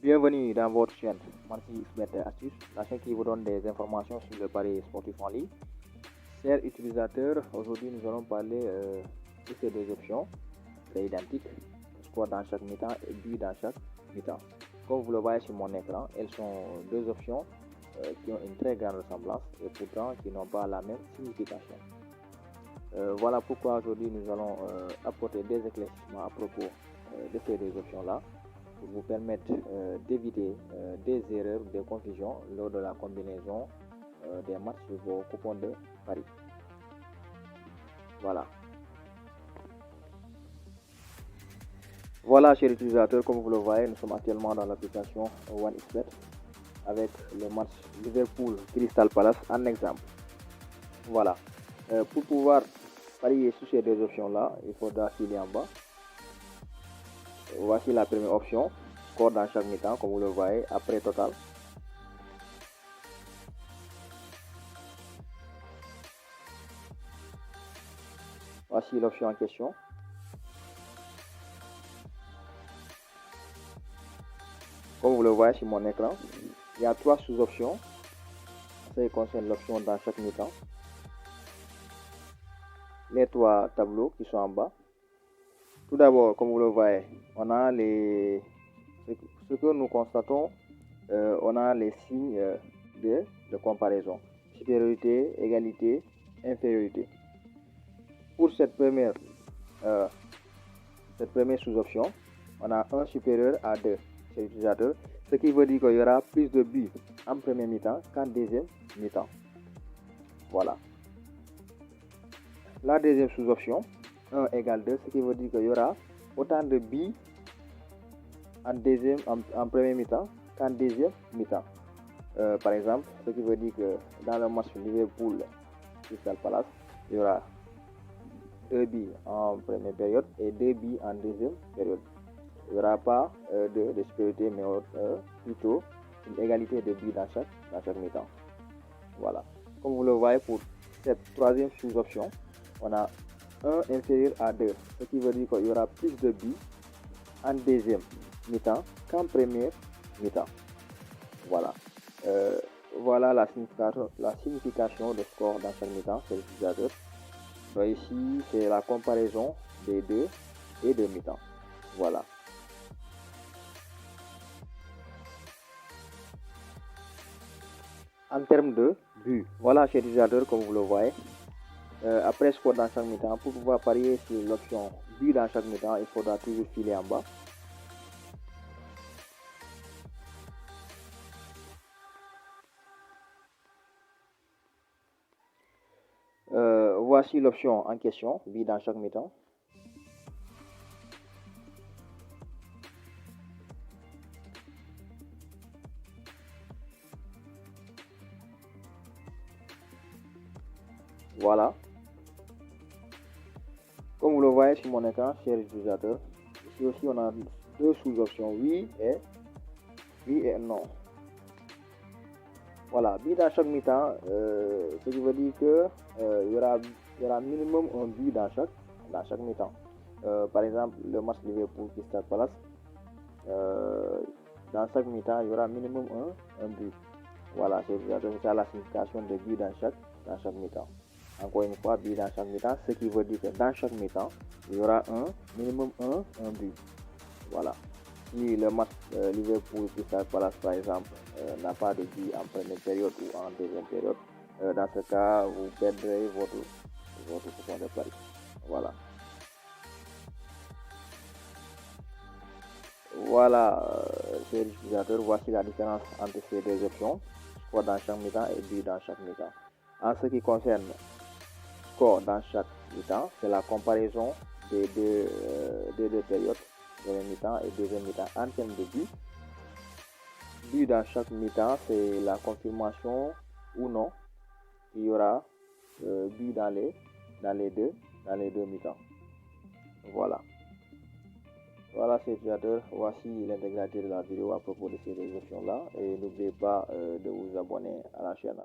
Bienvenue dans votre chaîne MansiXBet Astuces, la chaîne qui vous donne des informations sur le pari sportif en ligne. Chers utilisateurs, aujourd'hui nous allons parler de ces deux options, c'est identique, score dans chaque mi-temps et but dans chaque mi-temps. Comme vous le voyez sur mon écran, elles sont deux options qui ont une très grande ressemblance et pourtant qui n'ont pas la même signification. Voilà pourquoi aujourd'hui nous allons apporter des éclaircissements à propos de ces deux options-là, pour vous permettre d'éviter des erreurs ou des confusions lors de la combinaison des matchs sur vos coupons de paris. Voilà, chers utilisateurs, comme vous le voyez, nous sommes actuellement dans l'application OneXBet avec le match Liverpool Crystal Palace en exemple. Voilà. Pour pouvoir parier sur ces deux options-là, il faudra filer en bas. Voici la première option, score dans chaque mi-temps, comme vous le voyez, après total. Voici l'option en question. Comme vous le voyez sur mon écran, il y a trois sous-options. Ça concerne l'option dans chaque mi-temps. Les trois tableaux qui sont en bas. Tout d'abord, comme vous le voyez, on a ce que nous constatons, on a les signes de comparaison. Supériorité, égalité, infériorité. Pour cette première sous-option, on a 1 supérieur à 2 chez l'utilisateur, ce qui veut dire qu'il y aura plus de buts en premier mi-temps qu'en deuxième mi-temps. Voilà. La deuxième sous-option, 1 égale 2, ce qui veut dire qu'il y aura autant de buts en premier mi-temps qu'en deuxième mi-temps. Par exemple, ce qui veut dire que dans le match Liverpool Crystal Palace, il y aura 2 buts en première période et 2 buts en deuxième période. Il n'y aura pas de supériorité, mais plutôt une égalité de buts dans chaque mi-temps. Voilà. Comme vous le voyez, pour cette troisième sous-option, on a 1 inférieur à 2, ce qui veut dire qu'il y aura plus de buts en deuxième mi-temps qu'en première mi-temps. Voilà. Voilà la signification de score dans chaque mi-temps, c'est l'utilisateur. Donc ici, c'est la comparaison des deux et de mi-temps. Voilà. En termes de but, voilà chez l'utilisateur, comme vous le voyez, après score dans chaque mi-temps, pour pouvoir parier sur l'option but dans chaque mi-temps, il faudra toujours filer en bas. Voici l'option en question, but dans chaque mi-temps. Voilà. Comme vous le voyez sur mon écran, chers utilisateurs, ici aussi on a deux sous-options, oui et non. Voilà, but dans chaque mi-temps, ce qui veut dire que il y aura minimum un but dans chaque mi-temps. Par exemple, le match Liverpool Crystal Palace, dans chaque mi-temps, il y aura minimum un but. Voilà, c'est ça la signification de but dans chaque mi-temps. Encore une fois, but dans chaque mi-temps, ce qui veut dire que dans chaque mi-temps, il y aura minimum un but. Voilà. Si le match Liverpool Crystal Palace, par exemple, n'a pas de but en première période ou en deuxième période, dans ce cas, vous perdrez votre coupon de pari. Voilà. Voilà, chers utilisateurs, voici la différence entre ces deux options, score dans chaque mi-temps et but dans chaque mi-temps. En ce qui concerne score dans chaque mi-temps, c'est la comparaison des deux périodes, première mi-temps et deuxième mi-temps en termes de but. But dans chaque mi-temps, c'est la confirmation ou non qu'il y aura but dans les deux mi-temps. Voilà. Voilà, chers utilisateurs, voici l'intégralité de la vidéo à propos de ces deux options-là. Et n'oubliez pas de vous abonner à la chaîne.